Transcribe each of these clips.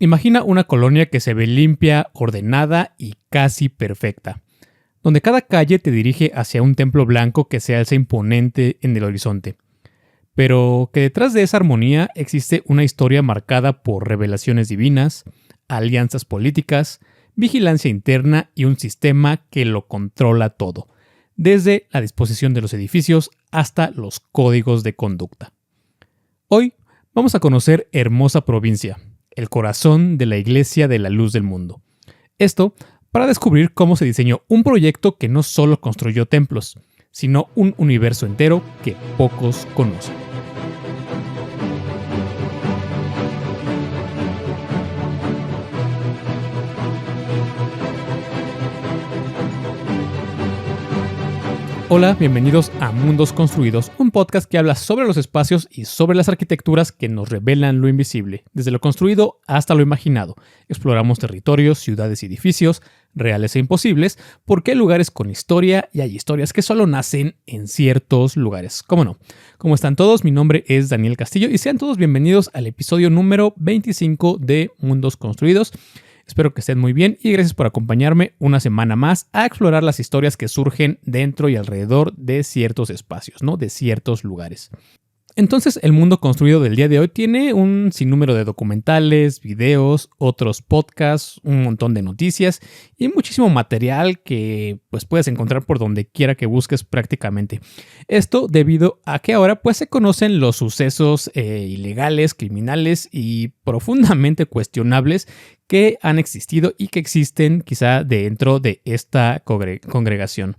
Imagina una colonia que se ve limpia, ordenada y casi perfecta, donde cada calle te dirige hacia un templo blanco que se alza imponente en el horizonte. Pero que detrás de esa armonía existe una historia marcada por revelaciones divinas, alianzas políticas, vigilancia interna y un sistema que lo controla todo, desde la disposición de los edificios hasta los códigos de conducta. Hoy vamos a conocer Hermosa Provincia, el corazón de la Iglesia de la Luz del Mundo. Esto para descubrir cómo se diseñó un proyecto que no solo construyó templos, sino un universo entero que pocos conocen. Hola, bienvenidos a Mundos Construidos, un podcast que habla sobre los espacios y sobre las arquitecturas que nos revelan lo invisible, desde lo construido hasta lo imaginado. Exploramos territorios, ciudades y edificios, reales e imposibles, porque hay lugares con historia y hay historias que solo nacen en ciertos lugares. ¿Cómo no? ¿Cómo están todos? Mi nombre es Daniel Castillo y sean todos bienvenidos al episodio número 25 de Mundos Construidos. Espero que estén muy bien y gracias por acompañarme una semana más a explorar las historias que surgen dentro y alrededor de ciertos espacios, ¿no? De ciertos lugares. Entonces, el mundo construido del día de hoy tiene un sinnúmero de documentales, videos, otros podcasts, un montón de noticias y muchísimo material que pues puedes encontrar por donde quiera que busques prácticamente. Esto debido a que ahora pues se conocen los sucesos ilegales, criminales y profundamente cuestionables que han existido y que existen quizá dentro de esta congregación.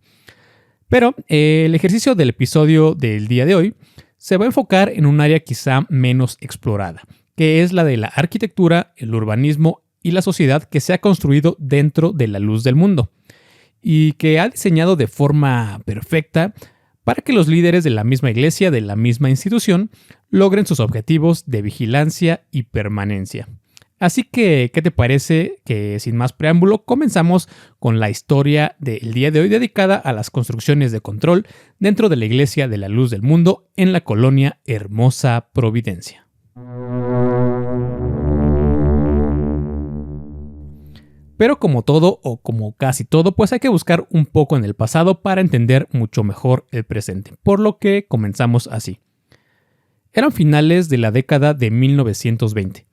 Pero el ejercicio del episodio del día de hoy se va a enfocar en un área quizá menos explorada, que es la de la arquitectura, el urbanismo y la sociedad que se ha construido dentro de la luz del mundo y que ha diseñado de forma perfecta para que los líderes de la misma iglesia, de la misma institución, logren sus objetivos de vigilancia y permanencia. Así que, ¿qué te parece que sin más preámbulo comenzamos con la historia del día de hoy dedicada a las construcciones de control dentro de la Iglesia de la Luz del Mundo en la colonia Hermosa Providencia? Pero como todo o como casi todo, pues hay que buscar un poco en el pasado para entender mucho mejor el presente, por lo que comenzamos así. Eran finales de la década de 1920.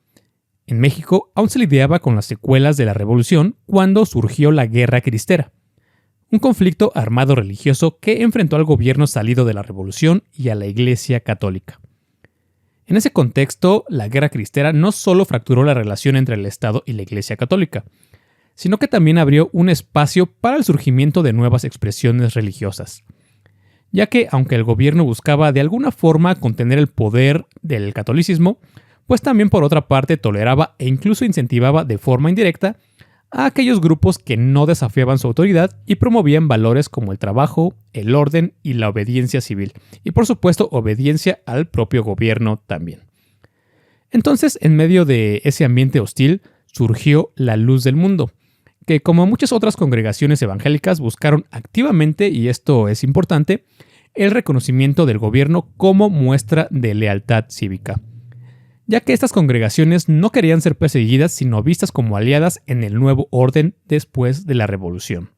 En México aún se lidiaba con las secuelas de la Revolución cuando surgió la Guerra Cristera, un conflicto armado religioso que enfrentó al gobierno salido de la Revolución y a la Iglesia Católica. En ese contexto, la Guerra Cristera no solo fracturó la relación entre el Estado y la Iglesia Católica, sino que también abrió un espacio para el surgimiento de nuevas expresiones religiosas, ya que aunque el gobierno buscaba de alguna forma contener el poder del catolicismo, pues también por otra parte toleraba e incluso incentivaba de forma indirecta a aquellos grupos que no desafiaban su autoridad y promovían valores como el trabajo, el orden y la obediencia civil, y por supuesto obediencia al propio gobierno también. Entonces, en medio de ese ambiente hostil, surgió la Luz del Mundo, que como muchas otras congregaciones evangélicas buscaron activamente, y esto es importante, el reconocimiento del gobierno como muestra de lealtad cívica, ya que estas congregaciones no querían ser perseguidas sino vistas como aliadas en el nuevo orden después de la Revolución.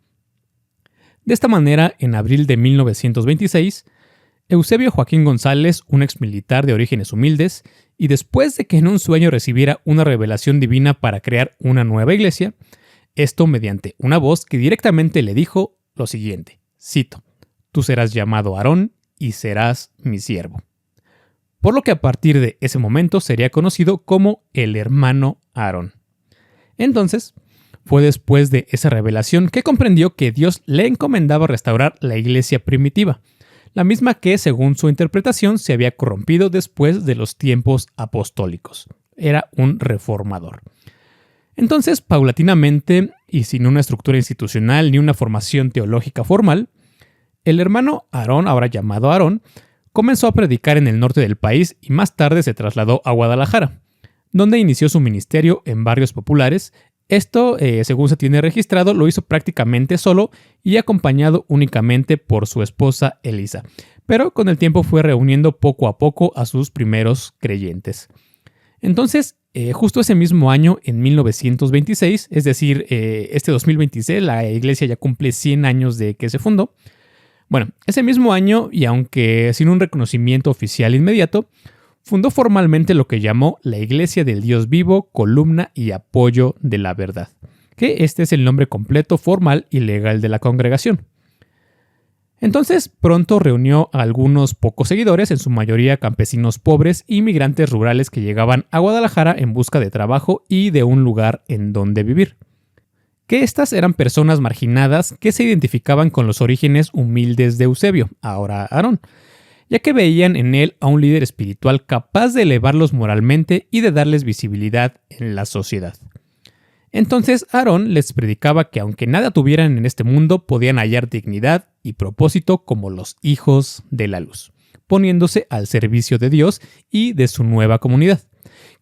De esta manera, en abril de 1926, Eusebio Joaquín González, un exmilitar de orígenes humildes, y después de que en un sueño recibiera una revelación divina para crear una nueva iglesia, esto mediante una voz que directamente le dijo lo siguiente, cito, «Tú serás llamado Aarón y serás mi siervo». Por lo que a partir de ese momento sería conocido como el hermano Aarón. Entonces, fue después de esa revelación que comprendió que Dios le encomendaba restaurar la iglesia primitiva, la misma que, según su interpretación, se había corrompido después de los tiempos apostólicos. Era un reformador. Entonces, paulatinamente, y sin una estructura institucional ni una formación teológica formal, el hermano Aarón, ahora llamado Aarón, comenzó a predicar en el norte del país y más tarde se trasladó a Guadalajara, donde inició su ministerio en barrios populares. Esto, según se tiene registrado, lo hizo prácticamente solo y acompañado únicamente por su esposa Elisa, pero con el tiempo fue reuniendo poco a poco a sus primeros creyentes. Entonces, justo ese mismo año, en 1926, es decir, este 2026, la iglesia ya cumple 100 años de que se fundó. Bueno, ese mismo año, y aunque sin un reconocimiento oficial inmediato, fundó formalmente lo que llamó la Iglesia del Dios Vivo, Columna y Apoyo de la Verdad, que este es el nombre completo, formal y legal de la congregación. Entonces, pronto reunió a algunos pocos seguidores, en su mayoría campesinos pobres y migrantes rurales que llegaban a Guadalajara en busca de trabajo y de un lugar en donde vivir. Que estas eran personas marginadas que se identificaban con los orígenes humildes de Eusebio, ahora Aarón, ya que veían en él a un líder espiritual capaz de elevarlos moralmente y de darles visibilidad en la sociedad. Entonces Aarón les predicaba que aunque nada tuvieran en este mundo, podían hallar dignidad y propósito como los hijos de la luz, poniéndose al servicio de Dios y de su nueva comunidad.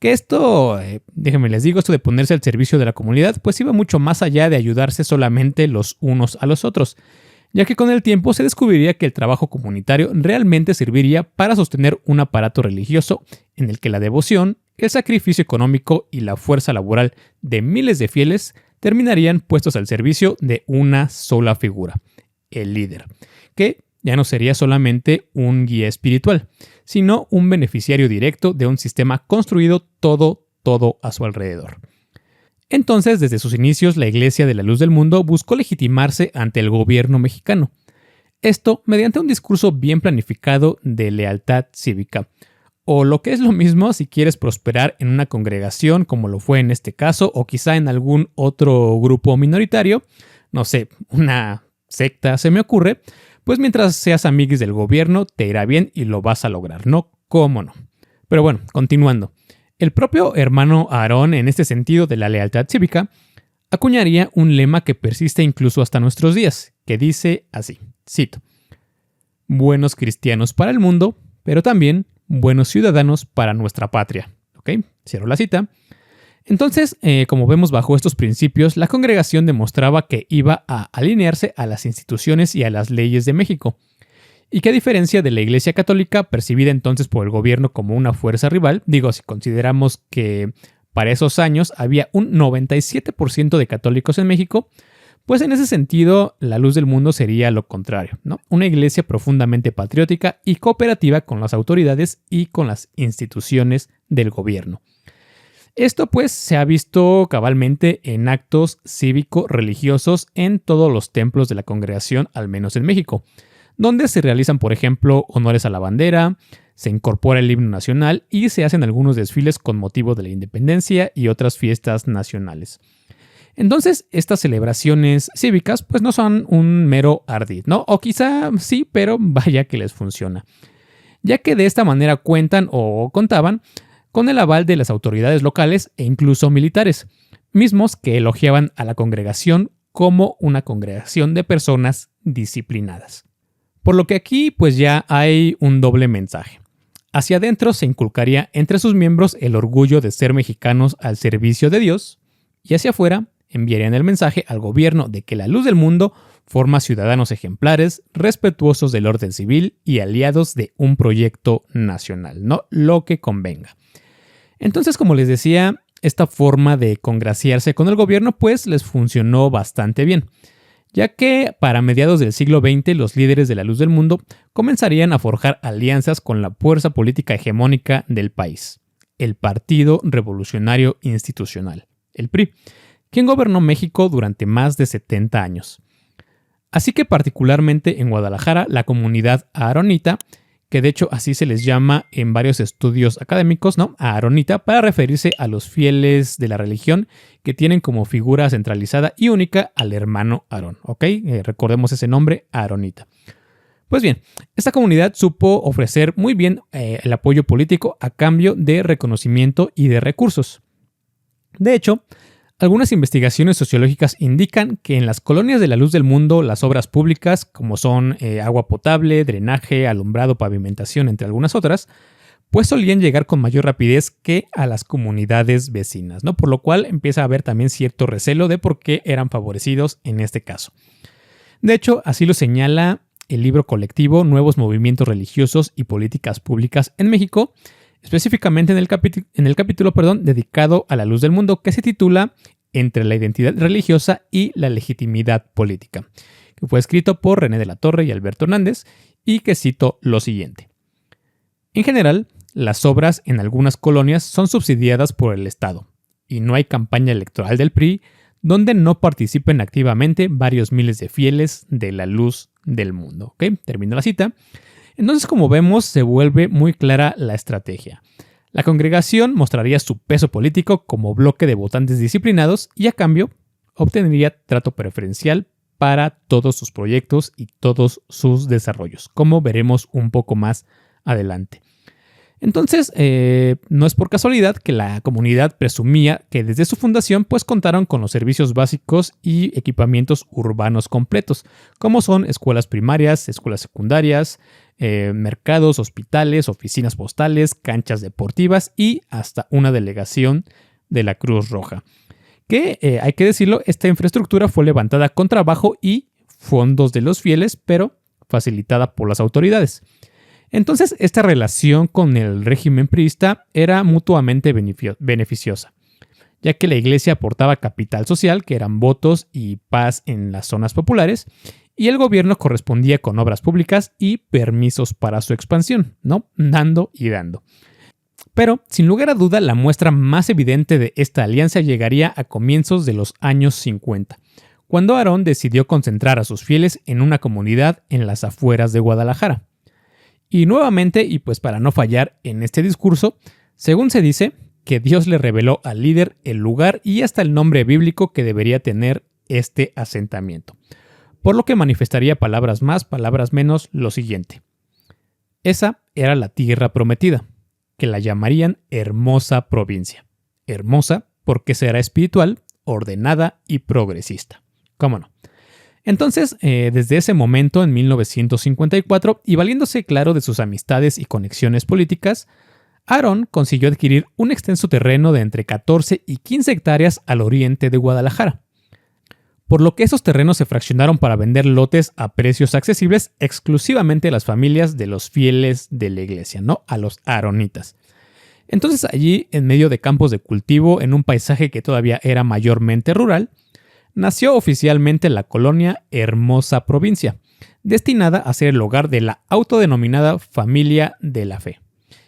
Que esto, déjenme les digo, esto de ponerse al servicio de la comunidad, pues iba mucho más allá de ayudarse solamente los unos a los otros, ya que con el tiempo se descubriría que el trabajo comunitario realmente serviría para sostener un aparato religioso en el que la devoción, el sacrificio económico y la fuerza laboral de miles de fieles terminarían puestos al servicio de una sola figura, el líder, que ya no sería solamente un guía espiritual, sino un beneficiario directo de un sistema construido todo a su alrededor. Entonces, desde sus inicios, la Iglesia de la Luz del Mundo buscó legitimarse ante el gobierno mexicano. Esto mediante un discurso bien planificado de lealtad cívica. O lo que es lo mismo, si quieres prosperar en una congregación, como lo fue en este caso, o quizá en algún otro grupo minoritario, no sé, una secta se me ocurre, pues mientras seas amiguis del gobierno te irá bien y lo vas a lograr, ¿no? ¿Cómo no? Pero bueno, continuando. El propio hermano Aarón, en este sentido de la lealtad cívica, acuñaría un lema que persiste incluso hasta nuestros días, que dice así, cito: buenos cristianos para el mundo, pero también buenos ciudadanos para nuestra patria. ¿Ok? Cierro la cita. Entonces, como vemos bajo estos principios, la congregación demostraba que iba a alinearse a las instituciones y a las leyes de México, y que a diferencia de la Iglesia Católica, percibida entonces por el gobierno como una fuerza rival, digo, si consideramos que para esos años había un 97% de católicos en México, pues en ese sentido la Luz del Mundo sería lo contrario, ¿no? Una iglesia profundamente patriótica y cooperativa con las autoridades y con las instituciones del gobierno. Esto pues se ha visto cabalmente en actos cívico-religiosos en todos los templos de la congregación, al menos en México, donde se realizan, por ejemplo, honores a la bandera, se incorpora el himno nacional y se hacen algunos desfiles con motivo de la independencia y otras fiestas nacionales. Entonces, estas celebraciones cívicas pues no son un mero ardid, ¿no? O quizá sí, pero vaya que les funciona. Ya que de esta manera cuentan o contaban con el aval de las autoridades locales e incluso militares, mismos que elogiaban a la congregación como una congregación de personas disciplinadas. Por lo que aquí pues ya hay un doble mensaje. Hacia adentro se inculcaría entre sus miembros el orgullo de ser mexicanos al servicio de Dios, y hacia afuera enviarían el mensaje al gobierno de que la Luz del Mundo forma ciudadanos ejemplares, respetuosos del orden civil y aliados de un proyecto nacional, no lo que convenga. Entonces, como les decía, esta forma de congraciarse con el gobierno pues les funcionó bastante bien, ya que para mediados del siglo XX los líderes de la Luz del Mundo comenzarían a forjar alianzas con la fuerza política hegemónica del país, el Partido Revolucionario Institucional, el PRI, quien gobernó México durante más de 70 años. Así que particularmente en Guadalajara, la comunidad aaronita, que de hecho así se les llama en varios estudios académicos, ¿no? Aaronita, para referirse a los fieles de la religión que tienen como figura centralizada y única al hermano Aarón, ¿ok? Recordemos ese nombre, Aaronita. Pues bien, esta comunidad supo ofrecer muy bien el apoyo político a cambio de reconocimiento y de recursos. De hecho, algunas investigaciones sociológicas indican que en las colonias de la Luz del Mundo las obras públicas, como son agua potable, drenaje, alumbrado, pavimentación, entre algunas otras, pues solían llegar con mayor rapidez que a las comunidades vecinas, ¿no? Por lo cual empieza a haber también cierto recelo de por qué eran favorecidos en este caso. De hecho, así lo señala el libro colectivo Nuevos Movimientos Religiosos y Políticas Públicas en México, específicamente en el capítulo dedicado a la luz del mundo, que se titula Entre la identidad religiosa y la legitimidad política, que fue escrito por René de la Torre y Alberto Hernández, y que cito lo siguiente. En general, las obras en algunas colonias son subsidiadas por el Estado, y no hay campaña electoral del PRI donde no participen activamente varios miles de fieles de la luz del mundo. ¿Ok? Termino la cita. Entonces, como vemos, se vuelve muy clara la estrategia. La congregación mostraría su peso político como bloque de votantes disciplinados y a cambio obtendría trato preferencial para todos sus proyectos y todos sus desarrollos, como veremos un poco más adelante. Entonces, no es por casualidad que la comunidad presumía que desde su fundación pues contaron con los servicios básicos y equipamientos urbanos completos, como son escuelas primarias, escuelas secundarias, mercados, hospitales, oficinas postales, canchas deportivas y hasta una delegación de la Cruz Roja. Que, hay que decirlo, esta infraestructura fue levantada con trabajo y fondos de los fieles, pero facilitada por las autoridades. Entonces, esta relación con el régimen priista era mutuamente beneficiosa, ya que la iglesia aportaba capital social, que eran votos y paz en las zonas populares, y el gobierno correspondía con obras públicas y permisos para su expansión, ¿no? Dando y dando. Pero, sin lugar a duda, la muestra más evidente de esta alianza llegaría a comienzos de los años 50, cuando Aarón decidió concentrar a sus fieles en una comunidad en las afueras de Guadalajara. Y nuevamente, y pues para no fallar en este discurso, según se dice, que Dios le reveló al líder el lugar y hasta el nombre bíblico que debería tener este asentamiento. Por lo que manifestaría palabras más, palabras menos, lo siguiente. Esa era la tierra prometida, que la llamarían hermosa provincia. Hermosa porque será espiritual, ordenada y progresista. ¿Cómo no? Entonces, desde ese momento, en 1954, y valiéndose claro de sus amistades y conexiones políticas, Aarón consiguió adquirir un extenso terreno de entre 14 y 15 hectáreas al oriente de Guadalajara, por lo que esos terrenos se fraccionaron para vender lotes a precios accesibles exclusivamente a las familias de los fieles de la iglesia, ¿no? A los aaronitas. Entonces allí, en medio de campos de cultivo, en un paisaje que todavía era mayormente rural, nació oficialmente la colonia Hermosa Provincia, destinada a ser el hogar de la autodenominada Familia de la Fe,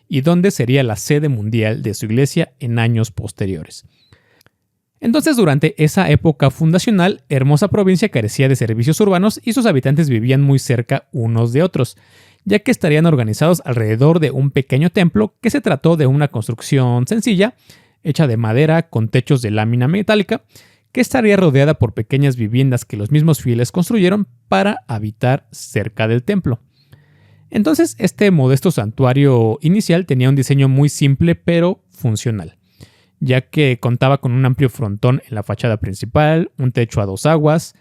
y donde sería la sede mundial de su iglesia en años posteriores. Entonces, durante esa época fundacional, Hermosa Provincia carecía de servicios urbanos y sus habitantes vivían muy cerca unos de otros, ya que estarían organizados alrededor de un pequeño templo que se trató de una construcción sencilla, hecha de madera con techos de lámina metálica, que estaría rodeada por pequeñas viviendas que los mismos fieles construyeron para habitar cerca del templo. Entonces, este modesto santuario inicial tenía un diseño muy simple pero funcional, ya que contaba con un amplio frontón en la fachada principal, un techo a dos aguas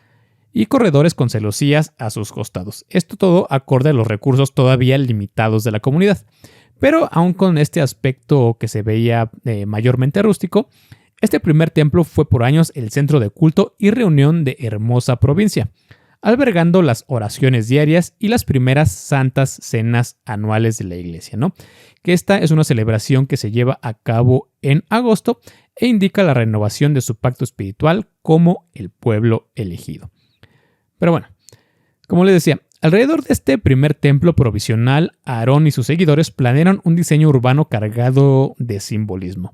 y corredores con celosías a sus costados. Esto todo acorde a los recursos todavía limitados de la comunidad. Pero aun con este aspecto que se veía mayormente rústico, este primer templo fue por años el centro de culto y reunión de Hermosa Provincia, albergando las oraciones diarias y las primeras santas cenas anuales de la iglesia, ¿no? Que esta es una celebración que se lleva a cabo en agosto e indica la renovación de su pacto espiritual como el pueblo elegido. Pero bueno, como les decía, alrededor de este primer templo provisional, Aarón y sus seguidores planearon un diseño urbano cargado de simbolismo,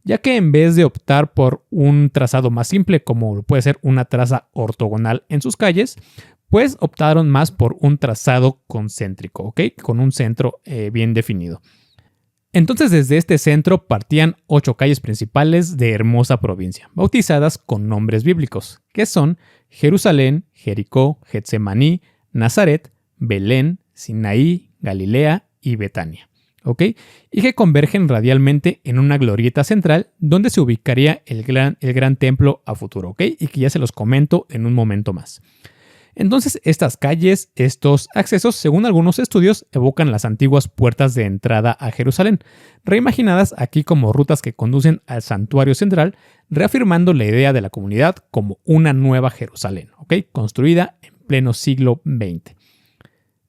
ya que en vez de optar por un trazado más simple como puede ser una traza ortogonal en sus calles, pues optaron más por un trazado concéntrico, ¿ok? Con un centro bien definido. Entonces desde este centro partían 8 calles principales de Hermosa Provincia, bautizadas con nombres bíblicos, que son Jerusalén, Jericó, Getsemaní, Nazaret, Belén, Sinaí, Galilea y Betania. ¿Ok? Y que convergen radialmente en una glorieta central donde se ubicaría el gran templo a futuro, ¿ok? Y que ya se los comento en un momento más. Entonces, estas calles, estos accesos, según algunos estudios, evocan las antiguas puertas de entrada a Jerusalén, reimaginadas aquí como rutas que conducen al santuario central, reafirmando la idea de la comunidad como una nueva Jerusalén, ¿ok? Construida en pleno siglo XX.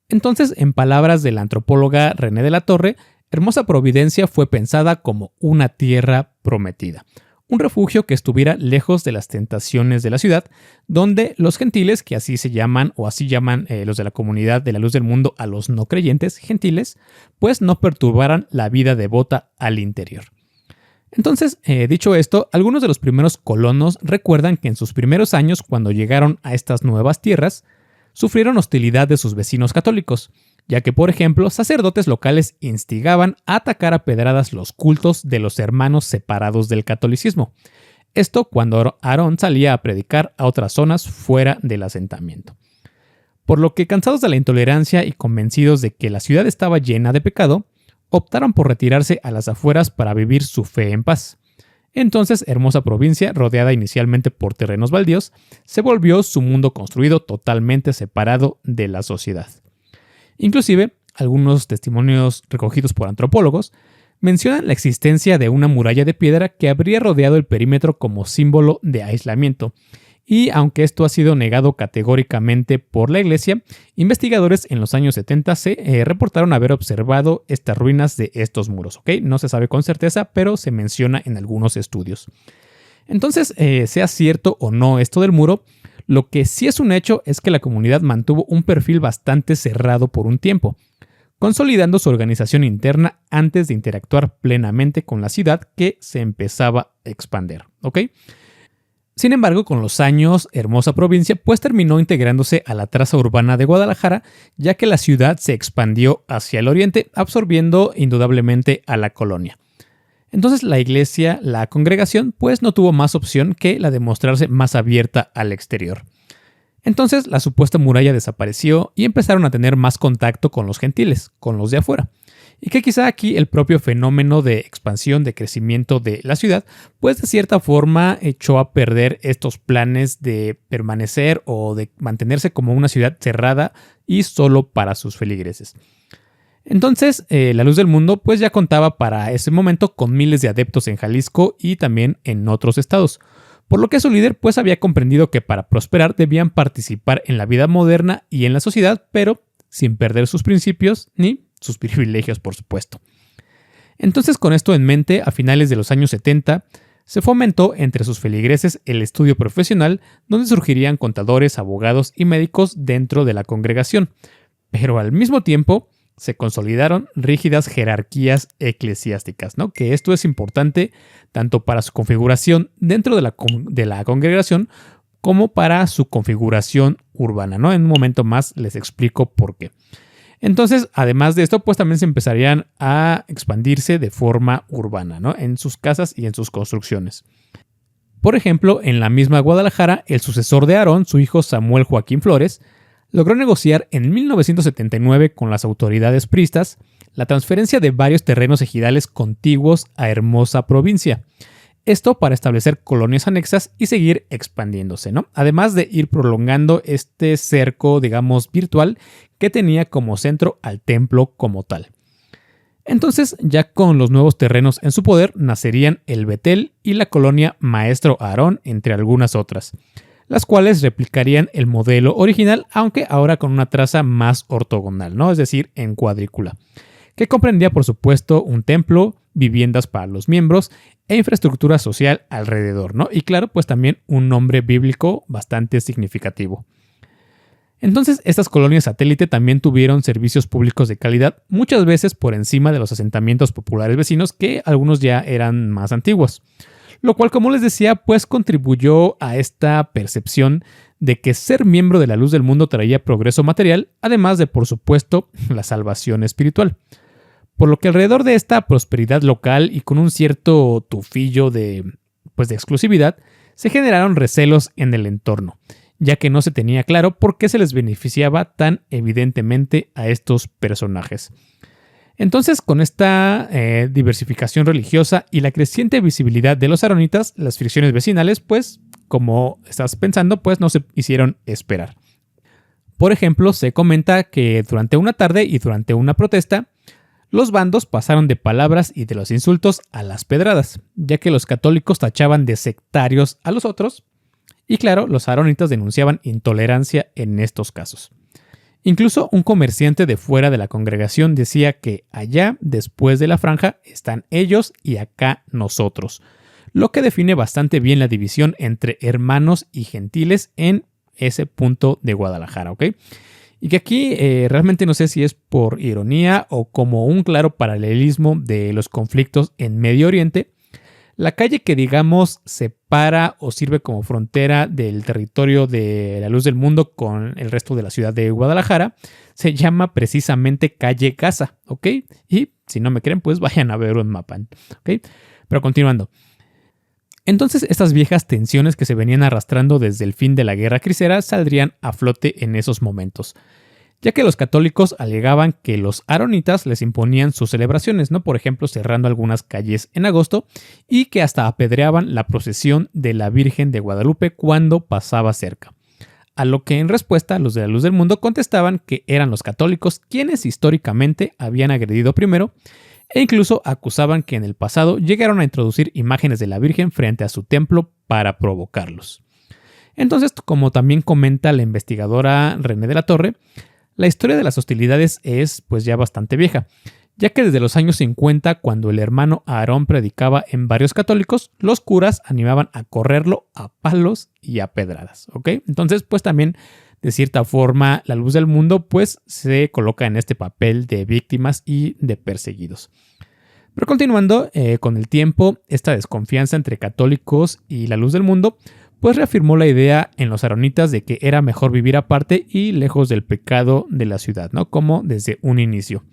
Entonces, en palabras de la antropóloga René de la Torre, Hermosa Providencia fue pensada como una tierra prometida, un refugio que estuviera lejos de las tentaciones de la ciudad, donde los gentiles, que así se llaman o así llaman los de la comunidad de la luz del mundo a los no creyentes gentiles, pues no perturbaran la vida devota al interior. Entonces, dicho esto, algunos de los primeros colonos recuerdan que en sus primeros años, cuando llegaron a estas nuevas tierras, sufrieron hostilidad de sus vecinos católicos, ya que, por ejemplo, sacerdotes locales instigaban a atacar a pedradas los cultos de los hermanos separados del catolicismo. Esto cuando Aarón salía a predicar a otras zonas fuera del asentamiento. Por lo que, cansados de la intolerancia y convencidos de que la ciudad estaba llena de pecado, optaron por retirarse a las afueras para vivir su fe en paz. Entonces, Hermosa Provincia, rodeada inicialmente por terrenos baldíos, se volvió su mundo construido totalmente separado de la sociedad. Inclusive, algunos testimonios recogidos por antropólogos mencionan la existencia de una muralla de piedra que habría rodeado el perímetro como símbolo de aislamiento. Y aunque esto ha sido negado categóricamente por la iglesia, investigadores en los años 70 se reportaron haber observado estas ruinas de estos muros. ¿Ok? No se sabe con certeza, pero se menciona en algunos estudios. Entonces, sea cierto o no esto del muro, lo que sí es un hecho es que la comunidad mantuvo un perfil bastante cerrado por un tiempo, consolidando su organización interna antes de interactuar plenamente con la ciudad que se empezaba a expandir. ¿Ok? Sin embargo, con los años, Hermosa Provincia pues terminó integrándose a la traza urbana de Guadalajara, ya que la ciudad se expandió hacia el oriente, absorbiendo indudablemente a la colonia. Entonces la iglesia, la congregación, pues no tuvo más opción que la de mostrarse más abierta al exterior. Entonces la supuesta muralla desapareció y empezaron a tener más contacto con los gentiles, con los de afuera. Y que quizá aquí el propio fenómeno de expansión, de crecimiento de la ciudad, pues de cierta forma echó a perder estos planes de permanecer o de mantenerse como una ciudad cerrada y solo para sus feligreses. Entonces, la Luz del Mundo pues ya contaba para ese momento con miles de adeptos en Jalisco y también en otros estados, por lo que su líder pues había comprendido que para prosperar debían participar en la vida moderna y en la sociedad, pero sin perder sus principios ni sus privilegios, por supuesto. Entonces, con esto en mente, a finales de los años 70, se fomentó entre sus feligreses el estudio profesional, donde surgirían contadores, abogados y médicos dentro de la congregación, pero al mismo tiempo se consolidaron rígidas jerarquías eclesiásticas, ¿no? Que esto es importante tanto para su configuración dentro de la congregación como para su configuración urbana, ¿no? En un momento más les explico por qué. Entonces, además de esto, pues también se empezarían a expandirse de forma urbana, ¿no? En sus casas y en sus construcciones. Por ejemplo, en la misma Guadalajara, el sucesor de Aarón, su hijo Samuel Joaquín Flores, logró negociar en 1979 con las autoridades priistas la transferencia de varios terrenos ejidales contiguos a Hermosa Provincia. Esto para establecer colonias anexas y seguir expandiéndose, ¿no? Además de ir prolongando este cerco, digamos, virtual que tenía como centro al templo como tal. Entonces, ya con los nuevos terrenos en su poder, nacerían el Betel y la colonia Maestro Aarón, entre algunas otras, las cuales replicarían el modelo original, aunque ahora con una traza más ortogonal, ¿no? Es decir, en cuadrícula, que comprendía, por supuesto, un templo, viviendas para los miembros e infraestructura social alrededor, ¿no? Y claro, pues también un nombre bíblico bastante significativo. Entonces, estas colonias satélite también tuvieron servicios públicos de calidad, muchas veces por encima de los asentamientos populares vecinos, que algunos ya eran más antiguos. Lo cual, como les decía, pues contribuyó a esta percepción de que ser miembro de la Luz del Mundo traía progreso material, además de, por supuesto, la salvación espiritual. Por lo que alrededor de esta prosperidad local y con un cierto tufillo de exclusividad, se generaron recelos en el entorno, ya que no se tenía claro por qué se les beneficiaba tan evidentemente a estos personajes. Entonces, con esta diversificación religiosa y la creciente visibilidad de los aaronitas, las fricciones vecinales, pues, como estás pensando, pues no se hicieron esperar. Por ejemplo, se comenta que durante una tarde y durante una protesta, los bandos pasaron de palabras y de los insultos a las pedradas, ya que los católicos tachaban de sectarios a los otros, y claro, los aaronitas denunciaban intolerancia en estos casos. Incluso un comerciante de fuera de la congregación decía que allá, después de la franja, están ellos y acá nosotros, lo que define bastante bien la división entre hermanos y gentiles en ese punto de Guadalajara, ¿ok? Y que aquí realmente no sé si es por ironía o como un claro paralelismo de los conflictos en Medio Oriente. La calle que digamos separa o sirve como frontera del territorio de la Luz del Mundo con el resto de la ciudad de Guadalajara se llama precisamente calle Gaza, ¿ok? Y si no me creen, pues vayan a ver un mapa, ¿ok? Pero continuando. Entonces estas viejas tensiones que se venían arrastrando desde el fin de la Guerra Cristera saldrían a flote en esos momentos, ya que los católicos alegaban que los aronitas les imponían sus celebraciones, ¿no? Por ejemplo, cerrando algunas calles en agosto y que hasta apedreaban la procesión de la Virgen de Guadalupe cuando pasaba cerca. A lo que en respuesta los de la Luz del Mundo contestaban que eran los católicos quienes históricamente habían agredido primero e incluso acusaban que en el pasado llegaron a introducir imágenes de la Virgen frente a su templo para provocarlos. Entonces, como también comenta la investigadora René de la Torre, la historia de las hostilidades es pues ya bastante vieja, ya que desde los años 50, cuando el hermano Aarón predicaba en barrios católicos, los curas animaban a correrlo a palos y a pedradas, ¿ok? Entonces, pues también, de cierta forma, la Luz del Mundo pues se coloca en este papel de víctimas y de perseguidos. Pero continuando, con el tiempo, esta desconfianza entre católicos y la Luz del Mundo pues reafirmó la idea en los aronitas de que era mejor vivir aparte y lejos del pecado de la ciudad, ¿no? Como desde un inicio.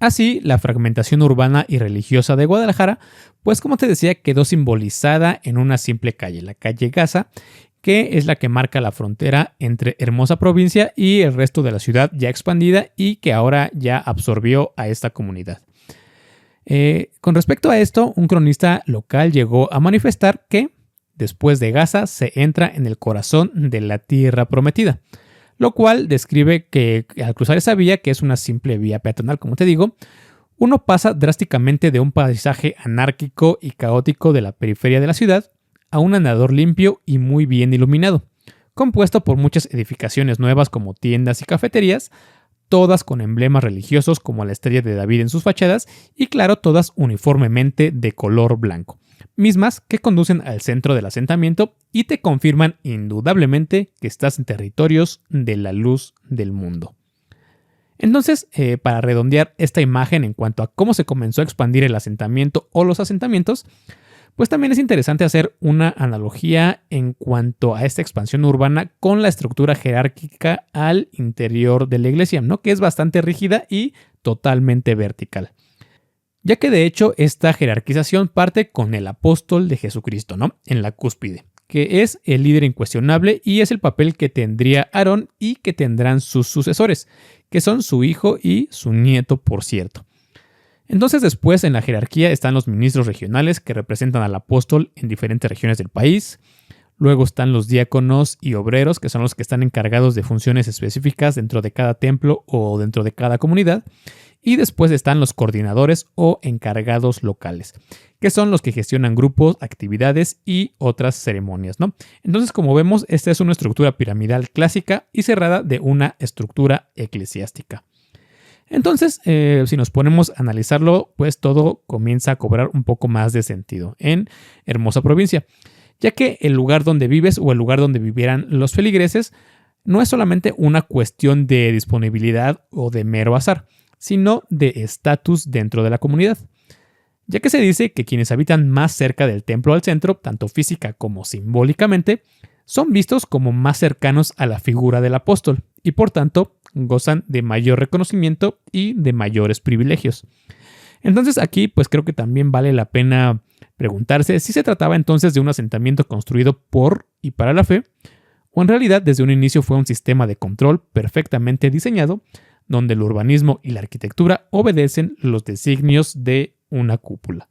Así, la fragmentación urbana y religiosa de Guadalajara, pues como te decía, quedó simbolizada en una simple calle, la calle Gaza, que es la que marca la frontera entre Hermosa Provincia y el resto de la ciudad ya expandida y que ahora ya absorbió a esta comunidad. Con respecto a esto, un cronista local llegó a manifestar que después de Gaza se entra en el corazón de la tierra prometida, lo cual describe que al cruzar esa vía, que es una simple vía peatonal como te digo, uno pasa drásticamente de un paisaje anárquico y caótico de la periferia de la ciudad a un andador limpio y muy bien iluminado, compuesto por muchas edificaciones nuevas como tiendas y cafeterías, todas con emblemas religiosos como la estrella de David en sus fachadas y claro, todas uniformemente de color blanco, mismas que conducen al centro del asentamiento y te confirman indudablemente que estás en territorios de la Luz del Mundo. Entonces, para redondear esta imagen en cuanto a cómo se comenzó a expandir el asentamiento o los asentamientos, pues también es interesante hacer una analogía en cuanto a esta expansión urbana con la estructura jerárquica al interior de la iglesia, ¿no? Que es bastante rígida y totalmente vertical. Ya que de hecho esta jerarquización parte con el apóstol de Jesucristo, ¿no? En la cúspide, que es el líder incuestionable y es el papel que tendría Aarón y que tendrán sus sucesores, que son su hijo y su nieto, por cierto. Entonces después en la jerarquía están los ministros regionales que representan al apóstol en diferentes regiones del país. Luego están los diáconos y obreros, que son los que están encargados de funciones específicas dentro de cada templo o dentro de cada comunidad. Y después están los coordinadores o encargados locales, que son los que gestionan grupos, actividades y otras ceremonias, ¿no? Entonces, como vemos, esta es una estructura piramidal clásica y cerrada de una estructura eclesiástica. Entonces, si nos ponemos a analizarlo, pues todo comienza a cobrar un poco más de sentido en Hermosa Provincia, ya que el lugar donde vives o el lugar donde vivieran los feligreses no es solamente una cuestión de disponibilidad o de mero azar, sino de estatus dentro de la comunidad, ya que se dice que quienes habitan más cerca del templo al centro, tanto física como simbólicamente, son vistos como más cercanos a la figura del apóstol y por tanto gozan de mayor reconocimiento y de mayores privilegios. Entonces aquí pues creo que también vale la pena preguntarse si se trataba entonces de un asentamiento construido por y para la fe, o en realidad desde un inicio fue un sistema de control perfectamente diseñado, donde el urbanismo y la arquitectura obedecen los designios de una cúpula.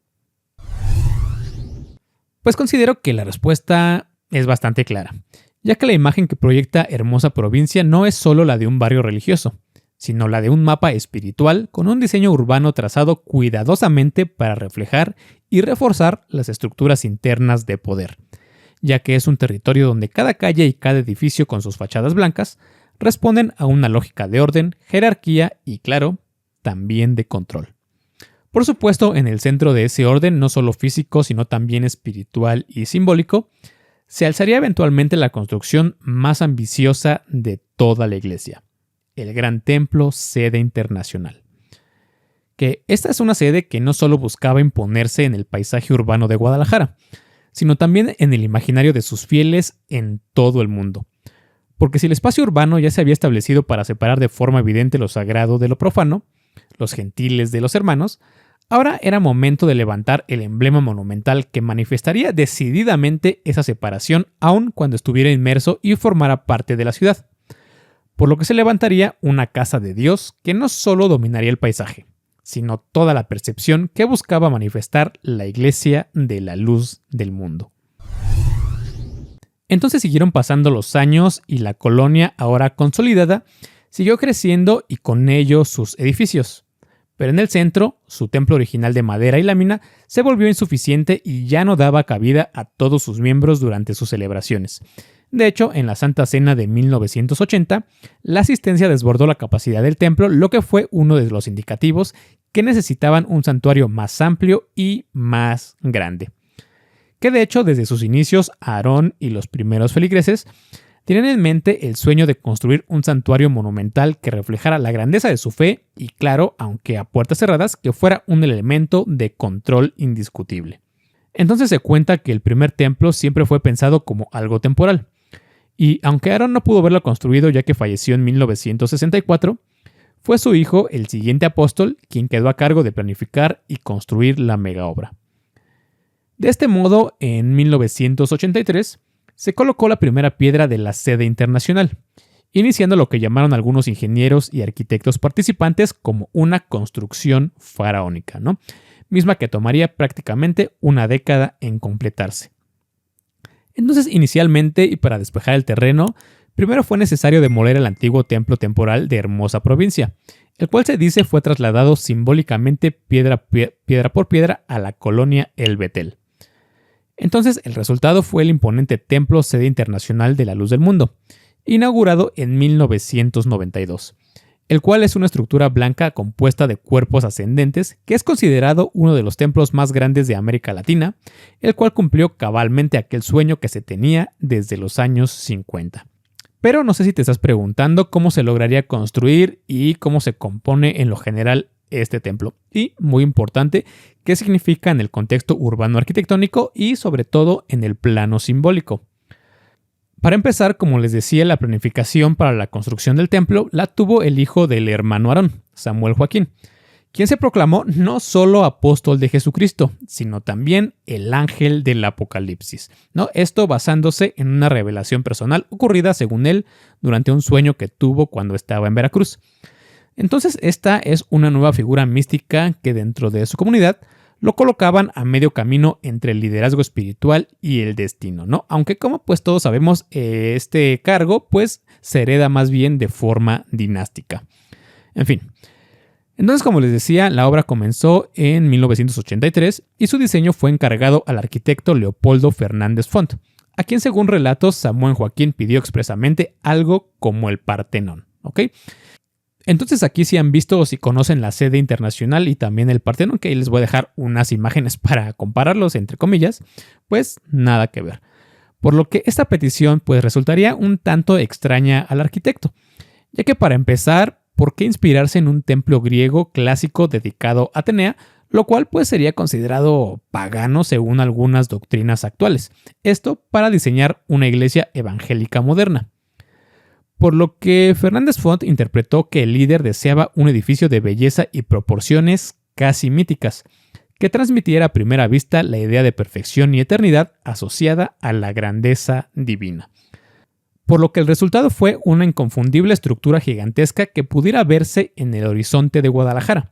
Pues considero que la respuesta es bastante clara, ya que la imagen que proyecta Hermosa Provincia no es solo la de un barrio religioso, sino la de un mapa espiritual con un diseño urbano trazado cuidadosamente para reflejar y reforzar las estructuras internas de poder, ya que es un territorio donde cada calle y cada edificio con sus fachadas blancas responden a una lógica de orden, jerarquía y, claro, también de control. Por supuesto, en el centro de ese orden, no solo físico, sino también espiritual y simbólico, se alzaría eventualmente la construcción más ambiciosa de toda la iglesia, el Gran Templo Sede Internacional. Que esta es una sede que no solo buscaba imponerse en el paisaje urbano de Guadalajara, sino también en el imaginario de sus fieles en todo el mundo. Porque si el espacio urbano ya se había establecido para separar de forma evidente lo sagrado de lo profano, los gentiles de los hermanos, ahora era momento de levantar el emblema monumental que manifestaría decididamente esa separación aun cuando estuviera inmerso y formara parte de la ciudad. Por lo que se levantaría una casa de Dios que no solo dominaría el paisaje, sino toda la percepción que buscaba manifestar la Iglesia de la luz del mundo. Entonces siguieron pasando los años y la colonia, ahora consolidada, siguió creciendo y con ello sus edificios. Pero en el centro, su templo original de madera y lámina se volvió insuficiente y ya no daba cabida a todos sus miembros durante sus celebraciones. De hecho, en la Santa Cena de 1980, la asistencia desbordó la capacidad del templo, lo que fue uno de los indicativos que necesitaban un santuario más amplio y más grande. Que de hecho, desde sus inicios, Aarón y los primeros feligreses tenían en mente el sueño de construir un santuario monumental que reflejara la grandeza de su fe y, claro, aunque a puertas cerradas, que fuera un elemento de control indiscutible. Entonces se cuenta que el primer templo siempre fue pensado como algo temporal. Y aunque Aarón no pudo verlo construido ya que falleció en 1964, fue su hijo, el siguiente apóstol, quien quedó a cargo de planificar y construir la megaobra. De este modo, en 1983, se colocó la primera piedra de la sede internacional, iniciando lo que llamaron algunos ingenieros y arquitectos participantes como una construcción faraónica, ¿no? Misma que tomaría prácticamente una década en completarse. Entonces, inicialmente, y para despejar el terreno, primero fue necesario demoler el antiguo templo temporal de Hermosa Provincia, el cual se dice fue trasladado simbólicamente piedra por piedra a la colonia El Betel. Entonces, el resultado fue el imponente Templo Sede Internacional de la Luz del Mundo, inaugurado en 1992, el cual es una estructura blanca compuesta de cuerpos ascendentes que es considerado uno de los templos más grandes de América Latina, el cual cumplió cabalmente aquel sueño que se tenía desde los años 50. Pero no sé si te estás preguntando cómo se lograría construir y cómo se compone en lo general este templo. Y, muy importante, qué significa en el contexto urbano arquitectónico y sobre todo en el plano simbólico. Para empezar, como les decía, la planificación para la construcción del templo la tuvo el hijo del hermano Aarón, Samuel Joaquín, quien se proclamó no solo apóstol de Jesucristo, sino también el ángel del Apocalipsis, ¿no? Esto basándose en una revelación personal ocurrida, según él, durante un sueño que tuvo cuando estaba en Veracruz. Entonces, esta es una nueva figura mística que dentro de su comunidad lo colocaban a medio camino entre el liderazgo espiritual y el destino, ¿no? Aunque como pues todos sabemos, este cargo pues se hereda más bien de forma dinástica. En fin. Entonces, como les decía, la obra comenzó en 1983 y su diseño fue encargado al arquitecto Leopoldo Fernández Font, a quien según relatos Samuel Joaquín pidió expresamente algo como el Partenón, ¿ok? Entonces aquí si han visto o si conocen la sede internacional y también el Partenón, que ahí les voy a dejar unas imágenes para compararlos entre comillas, pues nada que ver. Por lo que esta petición pues resultaría un tanto extraña al arquitecto, ya que para empezar, ¿por qué inspirarse en un templo griego clásico dedicado a Atenea, lo cual pues sería considerado pagano según algunas doctrinas actuales? Esto para diseñar una iglesia evangélica moderna. Por lo que Fernández Font interpretó que el líder deseaba un edificio de belleza y proporciones casi míticas, que transmitiera a primera vista la idea de perfección y eternidad asociada a la grandeza divina. Por lo que el resultado fue una inconfundible estructura gigantesca que pudiera verse en el horizonte de Guadalajara.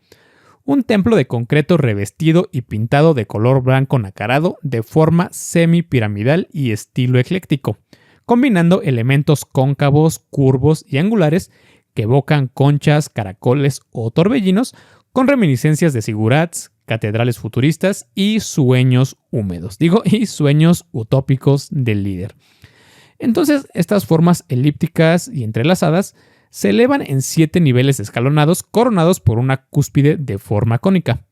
Un templo de concreto revestido y pintado de color blanco nacarado de forma semipiramidal y estilo ecléctico, combinando elementos cóncavos, curvos y angulares que evocan conchas, caracoles o torbellinos con reminiscencias de zigurats, catedrales futuristas y sueños húmedos. Y sueños utópicos del líder. Entonces, estas formas elípticas y entrelazadas se elevan en 7 niveles escalonados coronados por una cúspide de forma cónica,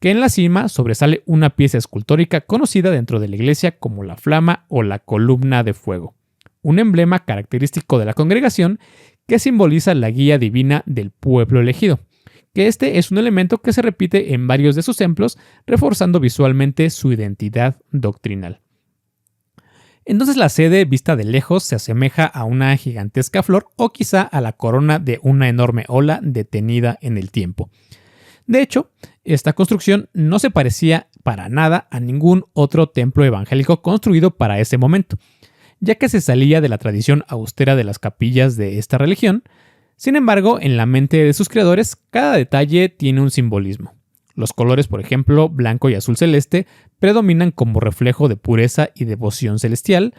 que en la cima sobresale una pieza escultórica conocida dentro de la iglesia como la flama o la columna de fuego, un emblema característico de la congregación que simboliza la guía divina del pueblo elegido, que este es un elemento que se repite en varios de sus templos, reforzando visualmente su identidad doctrinal. Entonces la sede vista de lejos se asemeja a una gigantesca flor o quizá a la corona de una enorme ola detenida en el tiempo. De hecho, esta construcción no se parecía para nada a ningún otro templo evangélico construido para ese momento, ya que se salía de la tradición austera de las capillas de esta religión. Sin embargo, en la mente de sus creadores, cada detalle tiene un simbolismo. Los colores, por ejemplo, blanco y azul celeste, predominan como reflejo de pureza y devoción celestial.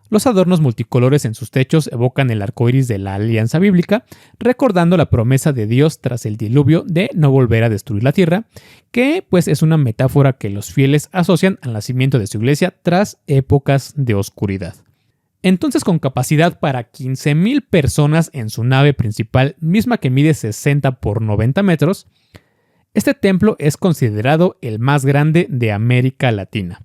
Los adornos multicolores en sus techos evocan el arco iris de la alianza bíblica, recordando la promesa de Dios tras el diluvio de no volver a destruir la tierra, que pues es una metáfora que los fieles asocian al nacimiento de su iglesia tras épocas de oscuridad. Entonces, con capacidad para 15,000 personas en su nave principal, misma que mide 60 por 90 metros, este templo es considerado el más grande de América Latina,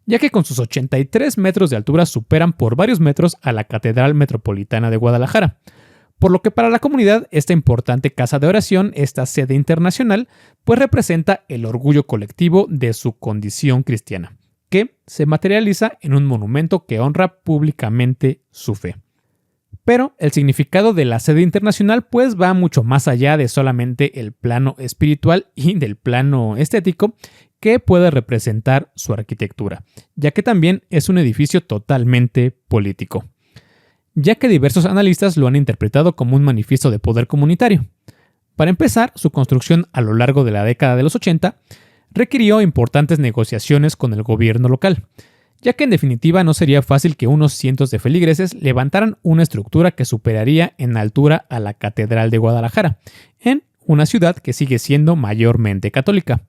ya que con sus 83 metros de altura superan por varios metros a la Catedral Metropolitana de Guadalajara, por lo que para la comunidad esta importante casa de oración, esta sede internacional, pues representa el orgullo colectivo de su condición cristiana, que se materializa en un monumento que honra públicamente su fe. Pero el significado de la sede internacional pues va mucho más allá de solamente el plano espiritual y del plano estético que puede representar su arquitectura, ya que también es un edificio totalmente político, ya que diversos analistas lo han interpretado como un manifiesto de poder comunitario. Para empezar, su construcción a lo largo de la década de los 80 requirió importantes negociaciones con el gobierno local, ya que en definitiva no sería fácil que unos cientos de feligreses levantaran una estructura que superaría en altura a la Catedral de Guadalajara, en una ciudad que sigue siendo mayormente católica.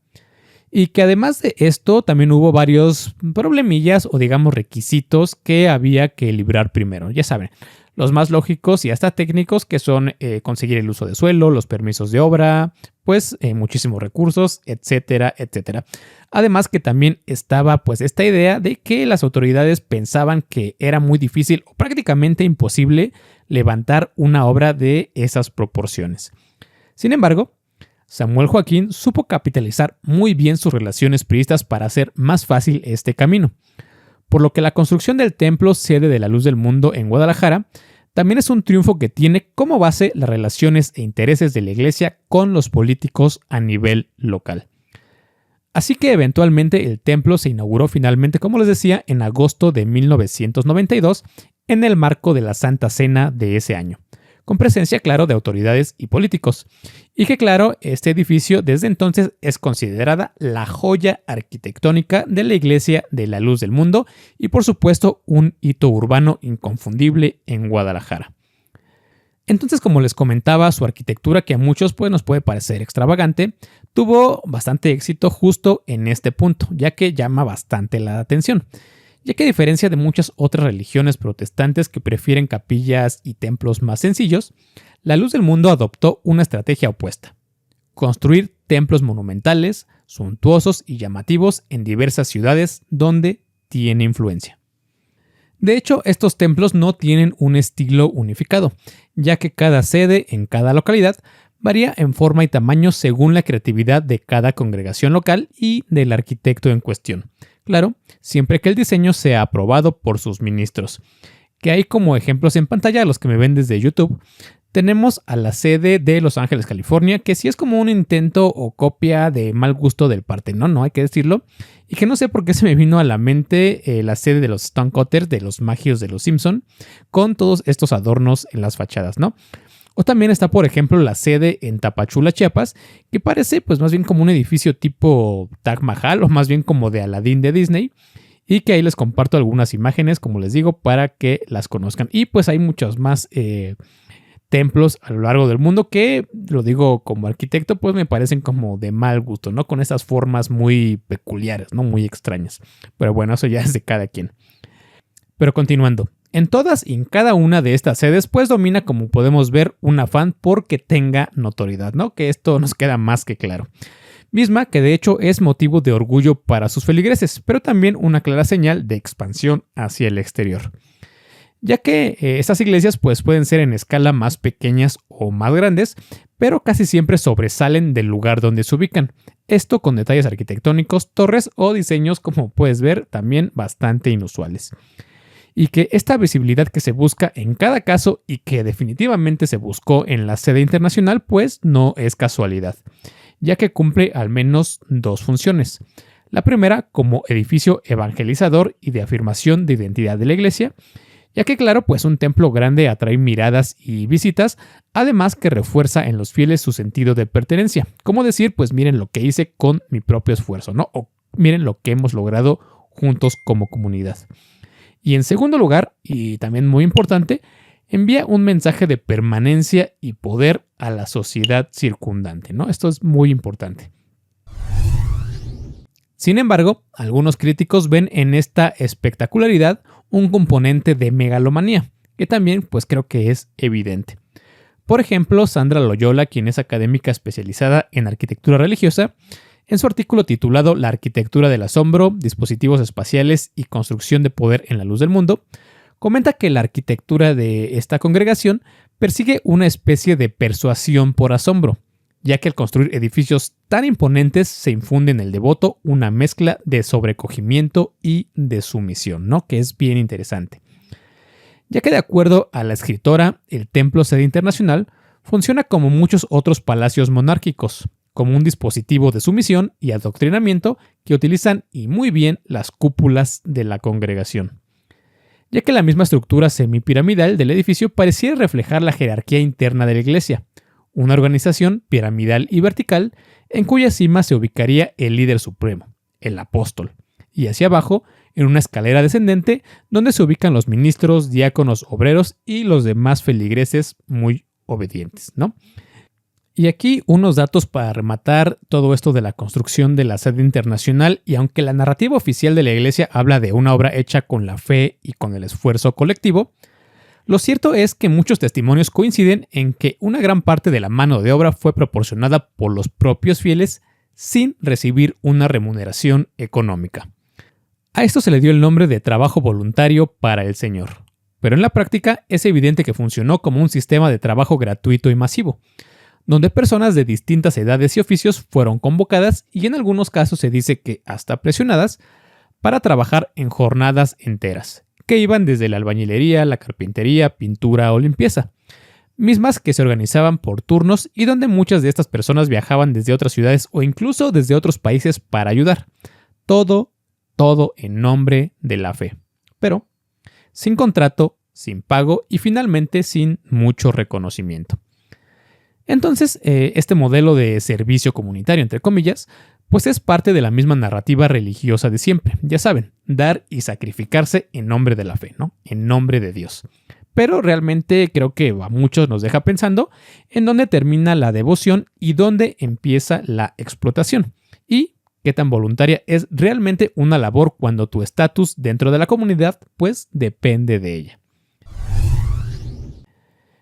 Y que además de esto también hubo varios problemillas o digamos requisitos que había que librar primero. Ya saben, los más lógicos y hasta técnicos que son conseguir el uso de suelo, los permisos de obra, pues muchísimos recursos, etcétera, etcétera. Además que también estaba pues esta idea de que las autoridades pensaban que era muy difícil o prácticamente imposible levantar una obra de esas proporciones. Sin embargo, Samuel Joaquín supo capitalizar muy bien sus relaciones priistas para hacer más fácil este camino, por lo que la construcción del templo sede de la Luz del Mundo en Guadalajara también es un triunfo que tiene como base las relaciones e intereses de la iglesia con los políticos a nivel local. Así que eventualmente el templo se inauguró finalmente, como les decía, en agosto de 1992 en el marco de la Santa Cena de ese año, con presencia, claro, de autoridades y políticos. Y que, claro, este edificio desde entonces es considerada la joya arquitectónica de la Iglesia de la Luz del Mundo y, por supuesto, un hito urbano inconfundible en Guadalajara. Entonces, como les comentaba, su arquitectura, que a muchos pues, nos puede parecer extravagante, tuvo bastante éxito justo en este punto, ya que llama bastante la atención. Ya que a diferencia de muchas otras religiones protestantes que prefieren capillas y templos más sencillos, la Luz del Mundo adoptó una estrategia opuesta: construir templos monumentales, suntuosos y llamativos en diversas ciudades donde tiene influencia. De hecho, estos templos no tienen un estilo unificado, ya que cada sede en cada localidad varía en forma y tamaño según la creatividad de cada congregación local y del arquitecto en cuestión. Claro, siempre que el diseño sea aprobado por sus ministros. Que hay como ejemplos en pantalla, los que me ven desde YouTube, tenemos a la sede de Los Ángeles, California, que sí es como un intento o copia de mal gusto del Partenón, ¿no? Hay que decirlo. Y que no sé por qué se me vino a la mente la sede de los Stonecutters, de los magios de los Simpson, con todos estos adornos en las fachadas, ¿no? O también está, por ejemplo, la sede en Tapachula, Chiapas, que parece pues más bien como un edificio tipo Taj Mahal o más bien como de Aladdin de Disney, y que ahí les comparto algunas imágenes, como les digo, para que las conozcan. Y pues hay muchos más templos a lo largo del mundo que, lo digo como arquitecto, pues me parecen como de mal gusto, ¿no? Con esas formas muy peculiares, ¿no? Muy extrañas. Pero bueno, eso ya es de cada quien. Pero continuando. En todas y en cada una de estas sedes pues domina, como podemos ver, un afán porque tenga notoriedad, ¿no? Que esto nos queda más que claro. Misma que de hecho es motivo de orgullo para sus feligreses, pero también una clara señal de expansión hacia el exterior. Ya que estas iglesias pues pueden ser en escala más pequeñas o más grandes, pero casi siempre sobresalen del lugar donde se ubican. Esto con detalles arquitectónicos, torres o diseños, como puedes ver, también bastante inusuales. Y que esta visibilidad que se busca en cada caso y que definitivamente se buscó en la sede internacional, pues no es casualidad, ya que cumple al menos dos funciones. La primera como edificio evangelizador y de afirmación de identidad de la iglesia, ya que claro, pues un templo grande atrae miradas y visitas, además que refuerza en los fieles su sentido de pertenencia. Como decir, pues miren lo que hice con mi propio esfuerzo, ¿no? O miren lo que hemos logrado juntos como comunidad. Y en segundo lugar, y también muy importante, envía un mensaje de permanencia y poder a la sociedad circundante, ¿no? Esto es muy importante. Sin embargo, algunos críticos ven en esta espectacularidad un componente de megalomanía, que también pues creo que es evidente. Por ejemplo, Sandra Loyola, quien es académica especializada en arquitectura religiosa, en su artículo titulado La arquitectura del asombro, dispositivos espaciales y construcción de poder en la luz del mundo, comenta que la arquitectura de esta congregación persigue una especie de persuasión por asombro, ya que al construir edificios tan imponentes se infunde en el devoto una mezcla de sobrecogimiento y de sumisión, ¿no? Que es bien interesante. Ya que de acuerdo a la escritora, el Templo Sede Internacional funciona como muchos otros palacios monárquicos, como un dispositivo de sumisión y adoctrinamiento que utilizan y muy bien las cúpulas de la congregación, ya que la misma estructura semipiramidal del edificio pareciera reflejar la jerarquía interna de la iglesia, una organización piramidal y vertical en cuya cima se ubicaría el líder supremo, el apóstol, y hacia abajo, en una escalera descendente, donde se ubican los ministros, diáconos, obreros y los demás feligreses muy obedientes, ¿no? Y aquí unos datos para rematar todo esto de la construcción de la sede internacional, y aunque la narrativa oficial de la iglesia habla de una obra hecha con la fe y con el esfuerzo colectivo, lo cierto es que muchos testimonios coinciden en que una gran parte de la mano de obra fue proporcionada por los propios fieles sin recibir una remuneración económica. A esto se le dio el nombre de trabajo voluntario para el Señor, pero en la práctica es evidente que funcionó como un sistema de trabajo gratuito y masivo, donde personas de distintas edades y oficios fueron convocadas y en algunos casos se dice que hasta presionadas para trabajar en jornadas enteras, que iban desde la albañilería, la carpintería, pintura o limpieza, mismas que se organizaban por turnos y donde muchas de estas personas viajaban desde otras ciudades o incluso desde otros países para ayudar. Todo en nombre de la fe, pero sin contrato, sin pago y finalmente sin mucho reconocimiento. Entonces, este modelo de servicio comunitario, entre comillas, pues es parte de la misma narrativa religiosa de siempre. Ya saben, dar y sacrificarse en nombre de la fe, ¿no? En nombre de Dios. Pero realmente creo que a muchos nos deja pensando en dónde termina la devoción y dónde empieza la explotación. Y qué tan voluntaria es realmente una labor cuando tu estatus dentro de la comunidad, pues depende de ella.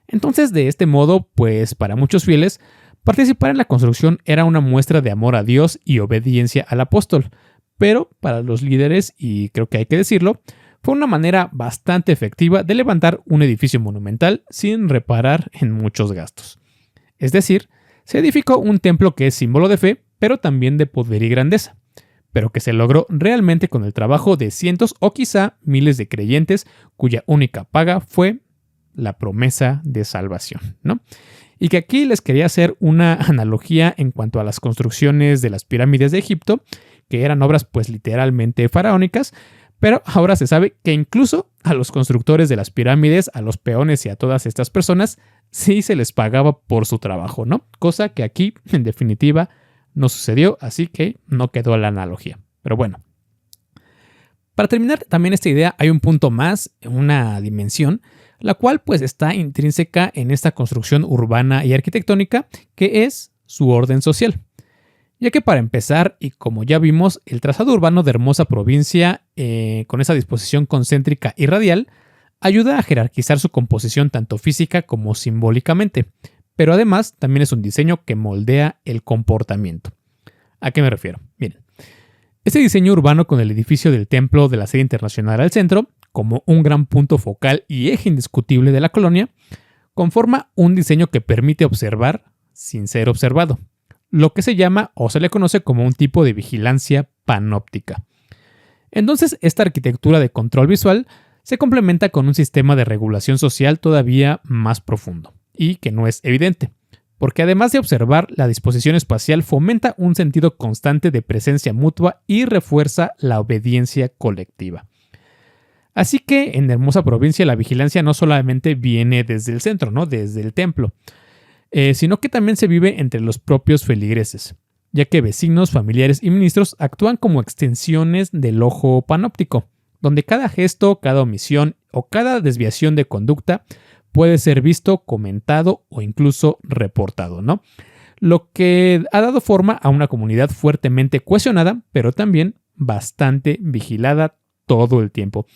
Entonces, de este modo, pues para muchos fieles, participar en la construcción era una muestra de amor a Dios y obediencia al apóstol, pero para los líderes, y creo que hay que decirlo, fue una manera bastante efectiva de levantar un edificio monumental sin reparar en muchos gastos. Es decir, se edificó un templo que es símbolo de fe, pero también de poder y grandeza, pero que se logró realmente con el trabajo de cientos o quizá miles de creyentes cuya única paga fue la promesa de salvación, ¿no? Y que aquí les quería hacer una analogía en cuanto a las construcciones de las pirámides de Egipto, que eran obras pues literalmente faraónicas, pero ahora se sabe que incluso a los constructores de las pirámides, a los peones y a todas estas personas, sí se les pagaba por su trabajo, ¿no? Cosa que aquí, en definitiva, no sucedió, así que no quedó la analogía. Pero bueno. Para terminar también esta idea hay un punto más, una dimensión, la cual pues está intrínseca en esta construcción urbana y arquitectónica, que es su orden social. Ya que para empezar, y como ya vimos, el trazado urbano de hermosa provincia, con esa disposición concéntrica y radial, ayuda a jerarquizar su composición tanto física como simbólicamente, pero además también es un diseño que moldea el comportamiento. ¿A qué me refiero? Miren, este diseño urbano con el edificio del Templo de la Sede Internacional al centro, como un gran punto focal y eje indiscutible de la colonia, conforma un diseño que permite observar sin ser observado, lo que se llama o se le conoce como un tipo de vigilancia panóptica. Entonces, esta arquitectura de control visual se complementa con un sistema de regulación social todavía más profundo y que no es evidente, porque además de observar, la disposición espacial fomenta un sentido constante de presencia mutua y refuerza la obediencia colectiva. Así que en Hermosa Provincia la vigilancia no solamente viene desde el centro, ¿no? Desde el templo, sino que también se vive entre los propios feligreses, ya que vecinos, familiares y ministros actúan como extensiones del ojo panóptico, donde cada gesto, cada omisión o cada desviación de conducta puede ser visto, comentado o incluso reportado, ¿no? Lo que ha dado forma a una comunidad fuertemente cohesionada, pero también bastante vigilada todo el tiempo.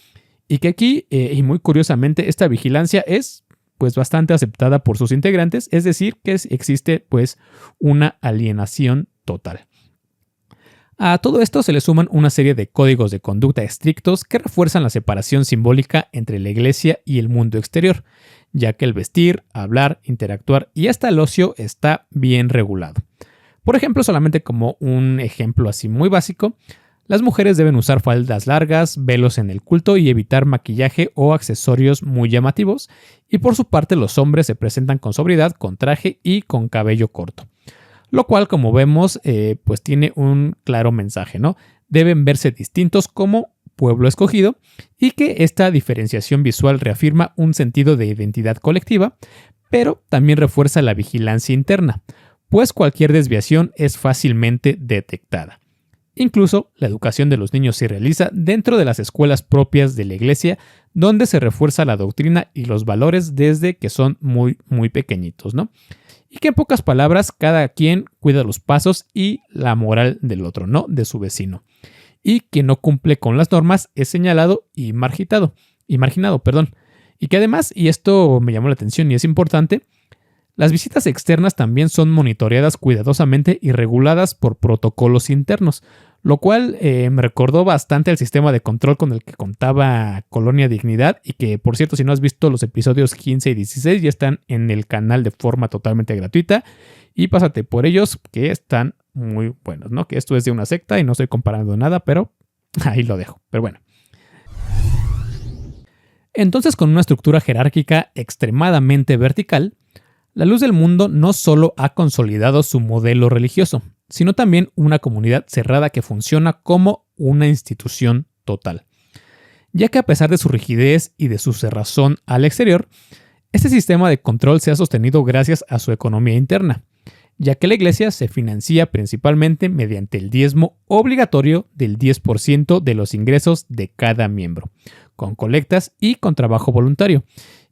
Y que aquí, y muy curiosamente, esta vigilancia es pues bastante aceptada por sus integrantes, es decir, que existe pues una alienación total. A todo esto se le suman una serie de códigos de conducta estrictos que refuerzan la separación simbólica entre la iglesia y el mundo exterior, ya que el vestir, hablar, interactuar y hasta el ocio está bien regulado. Por ejemplo, solamente como un ejemplo así muy básico, las mujeres deben usar faldas largas, velos en el culto y evitar maquillaje o accesorios muy llamativos, y por su parte los hombres se presentan con sobriedad, con traje y con cabello corto. Lo cual, como vemos, pues tiene un claro mensaje, ¿no? Deben verse distintos como pueblo escogido y que esta diferenciación visual reafirma un sentido de identidad colectiva, pero también refuerza la vigilancia interna, pues cualquier desviación es fácilmente detectada. Incluso la educación de los niños se realiza dentro de las escuelas propias de la iglesia, donde se refuerza la doctrina y los valores desde que son muy, muy pequeñitos, ¿no? Y que en pocas palabras, cada quien cuida los pasos y la moral del otro, ¿no? De su vecino. Y quien no cumple con las normas es señalado y marginado. Y que además, y esto me llamó la atención y es importante, las visitas externas también son monitoreadas cuidadosamente y reguladas por protocolos internos, lo cual me recordó bastante al sistema de control con el que contaba Colonia Dignidad y que, por cierto, si no has visto los episodios 15 y 16 ya están en el canal de forma totalmente gratuita y pásate por ellos que están muy buenos, ¿no? Que esto es de una secta y no estoy comparando nada, pero ahí lo dejo. Pero bueno. Entonces, con una estructura jerárquica extremadamente vertical, la Luz del Mundo no solo ha consolidado su modelo religioso, sino también una comunidad cerrada que funciona como una institución total. Ya que a pesar de su rigidez y de su cerrazón al exterior, este sistema de control se ha sostenido gracias a su economía interna, ya que la iglesia se financia principalmente mediante el diezmo obligatorio del 10% de los ingresos de cada miembro, con colectas y con trabajo voluntario,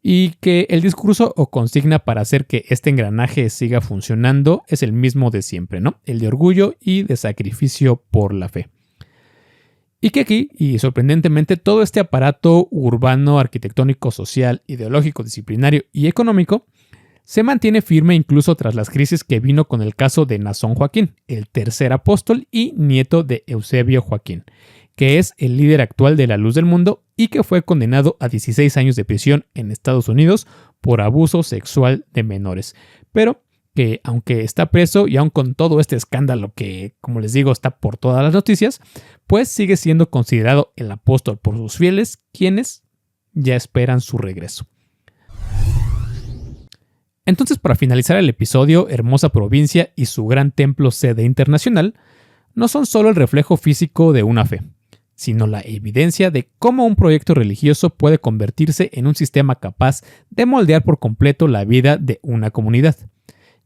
y que el discurso o consigna para hacer que este engranaje siga funcionando es el mismo de siempre, ¿no? El de orgullo y de sacrificio por la fe. Y que aquí, y sorprendentemente, todo este aparato urbano, arquitectónico, social, ideológico, disciplinario y económico se mantiene firme incluso tras las crisis que vino con el caso de Nazón Joaquín, el tercer apóstol y nieto de Eusebio Joaquín, que es el líder actual de la Luz del Mundo y que fue condenado a 16 años de prisión en Estados Unidos por abuso sexual de menores. Pero que aunque está preso y aun con todo este escándalo que, como les digo, está por todas las noticias, pues sigue siendo considerado el apóstol por sus fieles, quienes ya esperan su regreso. Entonces, para finalizar el episodio, Hermosa Provincia y su gran templo sede internacional no son solo el reflejo físico de una fe, sino la evidencia de cómo un proyecto religioso puede convertirse en un sistema capaz de moldear por completo la vida de una comunidad,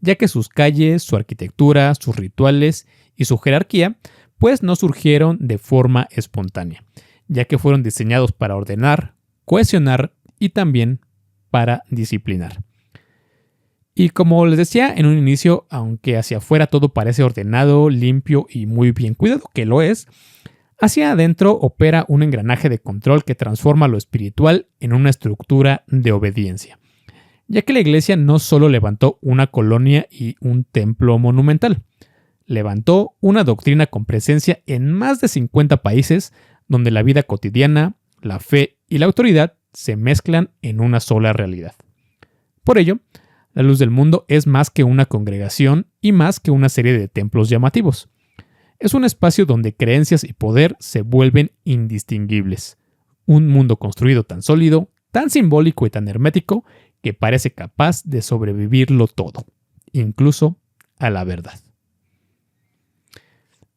ya que sus calles, su arquitectura, sus rituales y su jerarquía pues no surgieron de forma espontánea, ya que fueron diseñados para ordenar, cohesionar y también para disciplinar. Y como les decía en un inicio, aunque hacia afuera todo parece ordenado, limpio y muy bien cuidado, que lo es, Hacia adentro opera un engranaje de control que transforma lo espiritual en una estructura de obediencia, ya que la iglesia no solo levantó una colonia y un templo monumental, levantó una doctrina con presencia en más de 50 países donde la vida cotidiana, la fe y la autoridad se mezclan en una sola realidad. Por ello, la Luz del Mundo es más que una congregación y más que una serie de templos llamativos. Es un espacio donde creencias y poder se vuelven indistinguibles. Un mundo construido tan sólido, tan simbólico y tan hermético que parece capaz de sobrevivirlo todo, incluso a la verdad.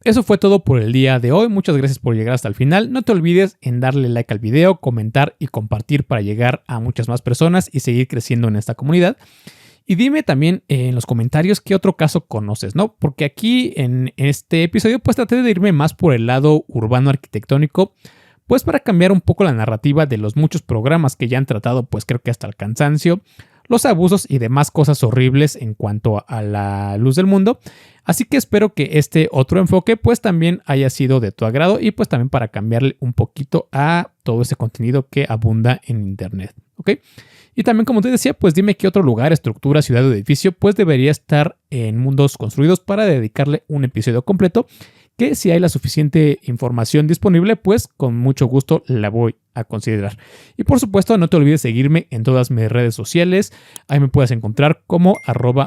Eso fue todo por el día de hoy. Muchas gracias por llegar hasta el final. No te olvides en darle like al video, comentar y compartir para llegar a muchas más personas y seguir creciendo en esta comunidad. Y dime también en los comentarios qué otro caso conoces, ¿no? Porque aquí en este episodio pues traté de irme más por el lado urbano arquitectónico, pues para cambiar un poco la narrativa de los muchos programas que ya han tratado, pues creo que hasta el cansancio, los abusos y demás cosas horribles en cuanto a la luz del mundo. Así que espero que este otro enfoque pues también haya sido de tu agrado y pues también para cambiarle un poquito a todo ese contenido que abunda en internet, ¿ok? Y también, como te decía, pues dime qué otro lugar, estructura, ciudad o edificio pues debería estar en Mundos Construidos para dedicarle un episodio completo, que si hay la suficiente información disponible, pues con mucho gusto la voy a considerar. Y por supuesto, no te olvides seguirme en todas mis redes sociales. Ahí me puedes encontrar como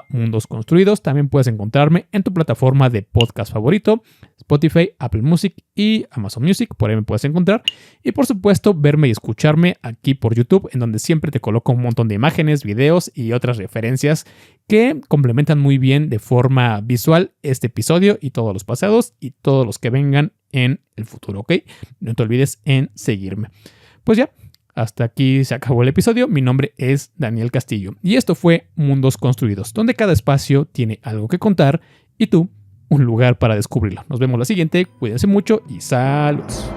@mundosconstruidos. También puedes encontrarme en tu plataforma de podcast favorito, Spotify, Apple Music y Amazon Music. Por ahí me puedes encontrar. Y por supuesto, verme y escucharme aquí por YouTube, en donde siempre te coloco un montón de imágenes, videos y otras referencias que complementan muy bien de forma visual este episodio y todos los pasados y todos los que vengan en el futuro, ¿ok? No te olvides en seguirme. Pues ya, hasta aquí se acabó el episodio. Mi nombre es Daniel Castillo y esto fue Mundos Construidos, donde cada espacio tiene algo que contar y tú un lugar para descubrirlo. Nos vemos la siguiente, cuídense mucho y saludos.